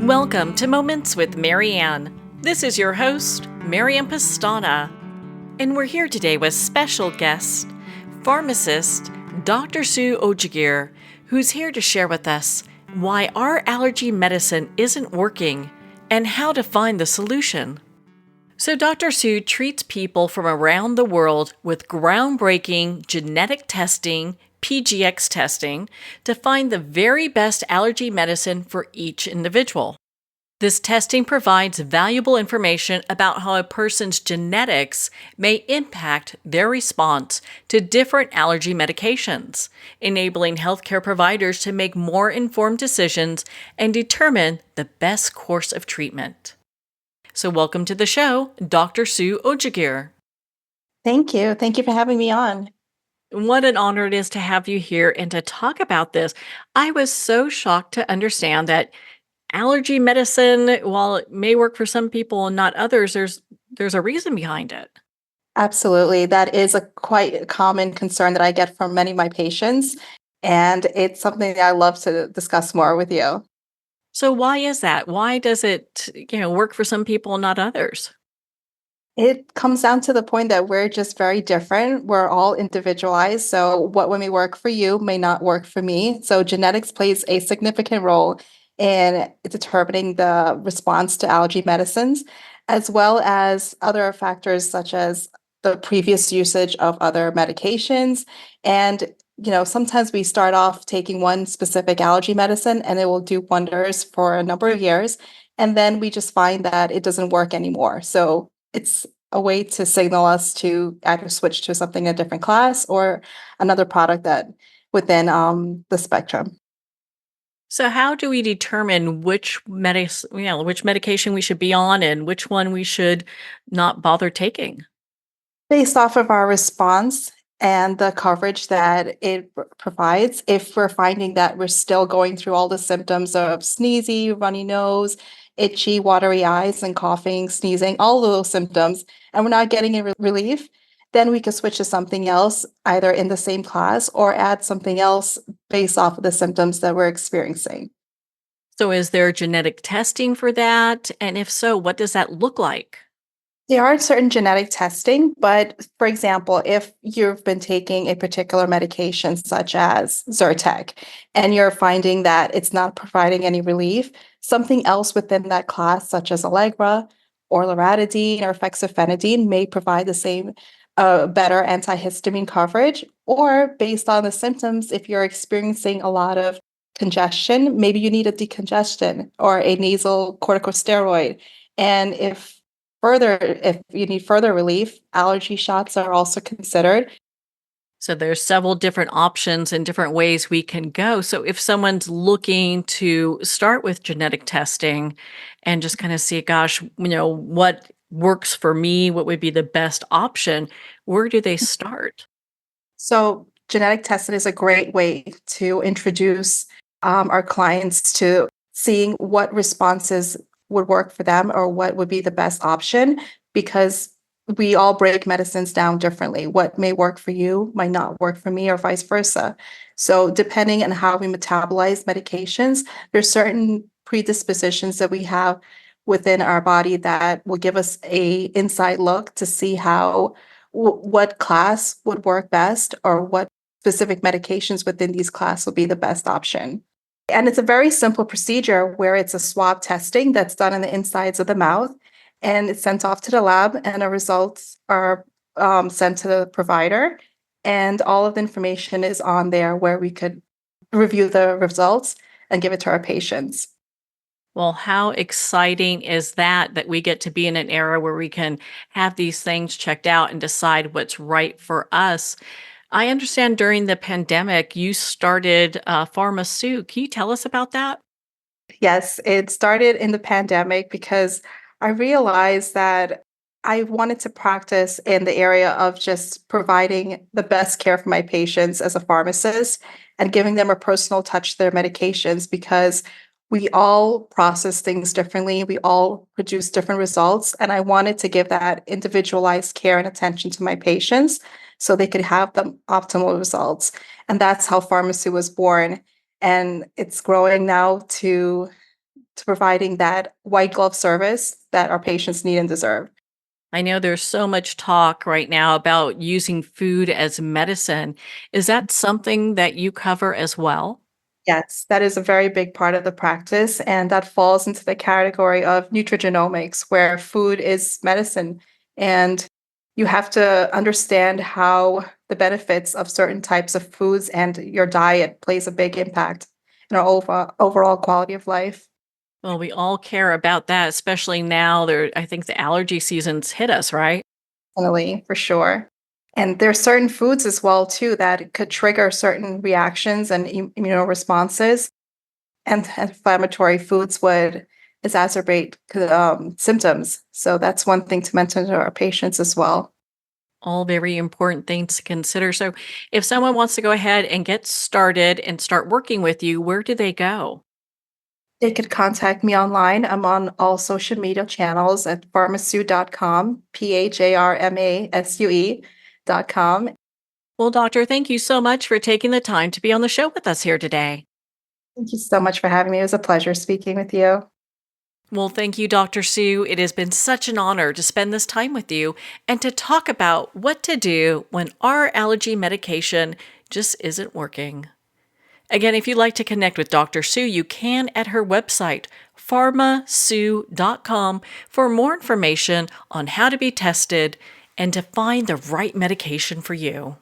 Welcome to Moments with Marianne. This is your host, Marianne Pastana, and we're here today with special guest, pharmacist Dr. Sue Ojageer, who's here to share with us why our allergy medicine isn't working and how to find the solution. So Dr. Sue treats people from around the world with groundbreaking genetic testing, PGX testing, to find the very best allergy medicine for each individual. This testing provides valuable information about how a person's genetics may impact their response to different allergy medications, enabling healthcare providers to make more informed decisions and determine the best course of treatment. So welcome to the show, Dr. Sue Ojageer. Thank you. Thank you for having me on. What an honor it is to have you here and to talk about this. I was so shocked to understand that allergy medicine, while it may work for some people and not others, there's a reason behind it. Absolutely. That is a quite common concern that I get from many of my patients, and it's something that I love to discuss more with you. So why is that? Why does it, work for some people and not others? It comes down to the point that we're just very different. We're all individualized. So what may work for you may not work for me. So genetics plays a significant role in determining the response to allergy medicines, as well as other factors such as the previous usage of other medications. And, sometimes we start off taking one specific allergy medicine and it will do wonders for a number of years. And then we just find that it doesn't work anymore. So it's a way to signal us to either switch to something in a different class or another product that within the spectrum. So how do we determine which medication we should be on and which one we should not bother taking? Based off of our response and the coverage that it provides, if we're finding that we're still going through all the symptoms of sneezy, runny nose, itchy, watery eyes, and coughing, sneezing, all of those symptoms, and we're not getting a relief, then we could switch to something else, either in the same class or add something else based off of the symptoms that we're experiencing. So is there genetic testing for that? And if so, what does that look like? There are certain genetic testing, but for example, if you've been taking a particular medication such as Zyrtec and you're finding that it's not providing any relief, something else within that class, such as Allegra or loratadine or fexofenadine, may provide the same better antihistamine coverage. Or based on the symptoms, if you're experiencing a lot of congestion, maybe you need a decongestant or a nasal corticosteroid. And if you need further relief, allergy shots are also considered. So there's several different options and different ways we can go. So if someone's looking to start with genetic testing and just kind of see, gosh, what works for me, what would be the best option, where do they start? So genetic testing is a great way to introduce our clients to seeing what responses would work for them or what would be the best option, because we all break medicines down differently. What may work for you might not work for me, or vice versa. So depending on how we metabolize medications, there's certain predispositions that we have within our body that will give us a inside look to see how what class would work best, or what specific medications within these class will be the best option. And it's a very simple procedure where it's a swab testing that's done in the insides of the mouth, and it's sent off to the lab, and the results are sent to the provider. And all of the information is on there where we could review the results and give it to our patients. Well, how exciting is that we get to be in an era where we can have these things checked out and decide what's right for us. I understand during the pandemic, you started Pharma Sue. Can you tell us about that? Yes, it started in the pandemic because I realized that I wanted to practice in the area of just providing the best care for my patients as a pharmacist and giving them a personal touch to their medications, because we all process things differently. We all produce different results. And I wanted to give that individualized care and attention to my patients so they could have the optimal results. And that's how pharmacy was born. And it's growing now to to providing that white glove service that our patients need and deserve. I know there's so much talk right now about using food as medicine. Is that something that you cover as well? Yes, that is a very big part of the practice, and that falls into the category of nutrigenomics, where food is medicine. And you have to understand how the benefits of certain types of foods and your diet plays a big impact in our overall quality of life. Well, we all care about that, especially now. I think the allergy season's hit us, right? Definitely, for sure. And there's certain foods as well too that could trigger certain reactions and immunoresponses. And inflammatory foods would exacerbate symptoms. So that's one thing to mention to our patients as well. All very important things to consider. So, if someone wants to go ahead and get started and start working with you, where do they go? They could contact me online. I'm on all social media channels at pharmasue.com, PHARMASUE.com. Well, doctor, thank you so much for taking the time to be on the show with us here today. Thank you so much for having me. It was a pleasure speaking with you. Well, thank you, Dr. Sue. It has been such an honor to spend this time with you and to talk about what to do when our allergy medication just isn't working. Again, if you'd like to connect with Dr. Sue, you can at her website, pharmasue.com, for more information on how to be tested and to find the right medication for you.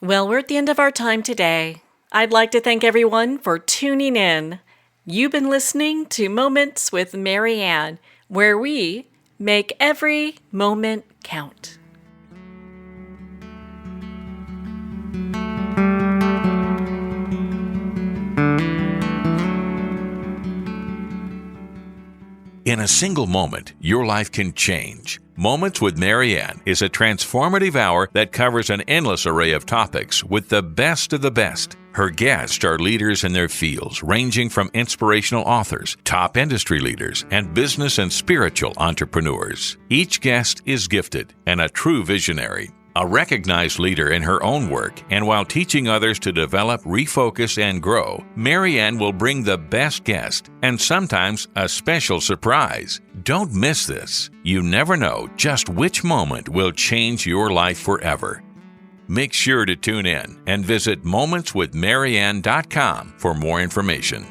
Well, we're at the end of our time today. I'd like to thank everyone for tuning in. You've been listening to Moments with Marianne, where we make every moment count. In a single moment, your life can change. Moments with Marianne is a transformative hour that covers an endless array of topics with the best of the best. Her guests are leaders in their fields, ranging from inspirational authors, top industry leaders, and business and spiritual entrepreneurs. Each guest is gifted and a true visionary. A recognized leader in her own work, and while teaching others to develop, refocus, and grow, Marianne will bring the best guest and sometimes a special surprise. Don't miss this. You never know just which moment will change your life forever. Make sure to tune in and visit momentswithmarianne.com for more information.